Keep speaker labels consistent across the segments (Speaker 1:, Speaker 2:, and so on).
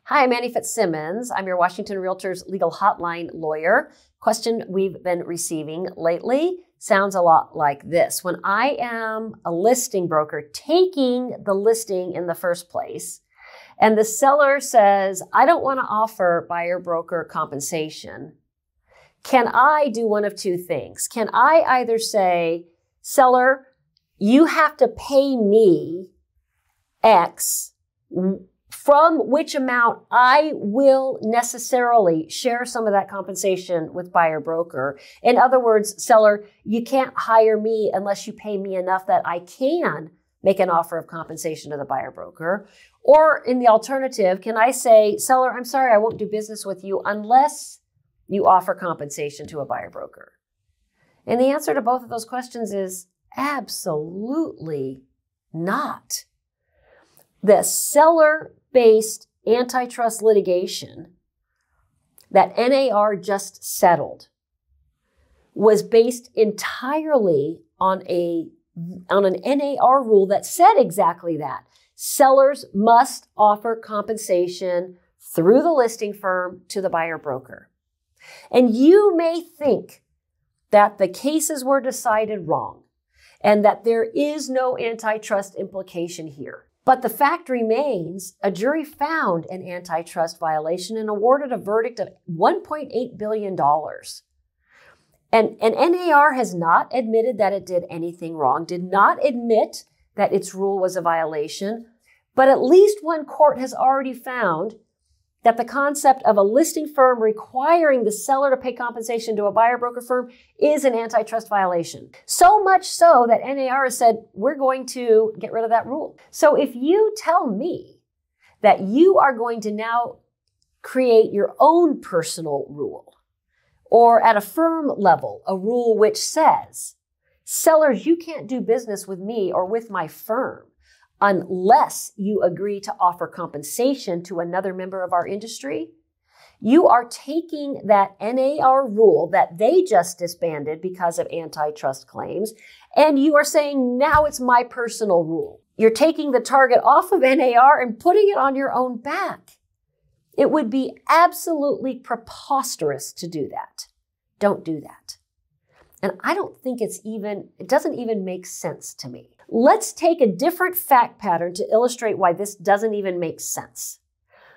Speaker 1: Hi, I'm Annie Fitzsimmons. I'm your Washington REALTORS Legal Hotline Lawyer. Question we've been receiving lately sounds a lot like this. When I am a listing broker taking the listing in the first place, and the seller says, I don't want to offer buyer broker compensation, can I do one of two things? Can I either say, seller, you have to pay me X, from which amount I will necessarily share some of that compensation with buyer broker. In other words, seller, you can't hire me unless you pay me enough that I can make an offer of compensation to the buyer broker. Or in the alternative, can I say, seller, I'm sorry, I won't do business with you unless you offer compensation to a buyer broker? And the answer to both of those questions is absolutely not. The seller-based antitrust litigation that NAR just settled was based entirely on an NAR rule that said exactly that. Sellers must offer compensation through the listing firm to the buyer broker. And you may think that the cases were decided wrong and that there is no antitrust implication here. But the fact remains, a jury found an antitrust violation and awarded a verdict of $1.8 billion. And NAR has not admitted that it did anything wrong, did not admit that its rule was a violation, but at least one court has already found that the concept of a listing firm requiring the seller to pay compensation to a buyer broker firm is an antitrust violation. So much so that NAR has said, we're going to get rid of that rule. So if you tell me that you are going to now create your own personal rule, or at a firm level, a rule which says, sellers, you can't do business with me or with my firm unless you agree to offer compensation to another member of our industry, you are taking that NAR rule that they just disbanded because of antitrust claims, and you are saying, now it's my personal rule. You're taking the target off of NAR and putting it on your own back. It would be absolutely preposterous to do that. Don't do that. And I don't think it doesn't even make sense to me. Let's take a different fact pattern to illustrate why this doesn't even make sense.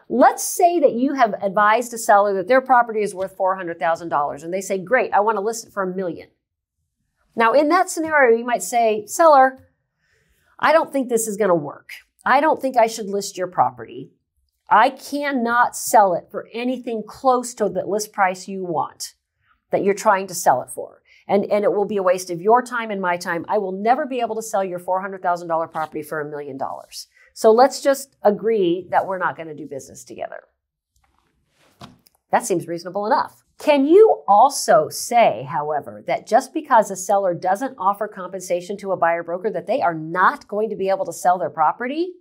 Speaker 1: Let's say that you have advised a seller that their property is worth $400,000 and they say, great, I want to list it for $1 million. Now, in that scenario, you might say, seller, I don't think this is going to work. I don't think I should list your property. I cannot sell it for anything close to the list price you want that you're trying to sell it for. And it will be a waste of your time and my time. I will never be able to sell your $400,000 property for $1 million. So let's just agree that we're not going to do business together. That seems reasonable enough. Can you also say, however, that just because a seller doesn't offer compensation to a buyer broker that they are not going to be able to sell their property?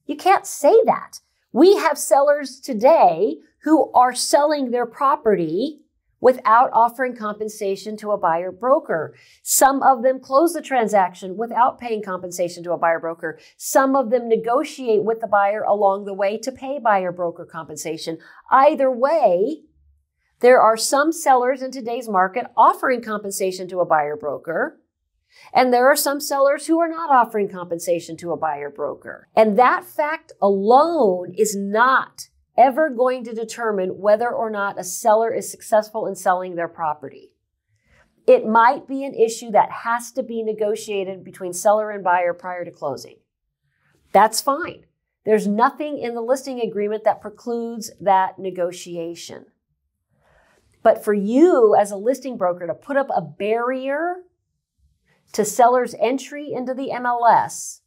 Speaker 1: You can't say that. We have sellers today who are selling their property without offering compensation to a buyer broker. Some of them close the transaction without paying compensation to a buyer broker. Some of them negotiate with the buyer along the way to pay buyer broker compensation. Either way, there are some sellers in today's market offering compensation to a buyer broker, and there are some sellers who are not offering compensation to a buyer broker. And that fact alone is not ever going to determine whether or not a seller is successful in selling their property. It might be an issue that has to be negotiated between seller and buyer prior to closing. That's fine. There's nothing in the listing agreement that precludes that negotiation. But for you as a listing broker to put up a barrier to sellers' entry into the MLS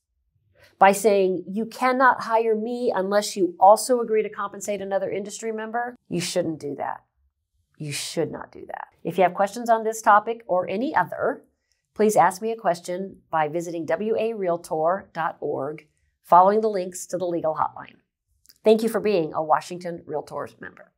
Speaker 1: by saying, you cannot hire me unless you also agree to compensate another industry member, you shouldn't do that. You should not do that. If you have questions on this topic or any other, please ask me a question by visiting warealtor.org, following the links to the legal hotline. Thank you for being a Washington REALTORS member.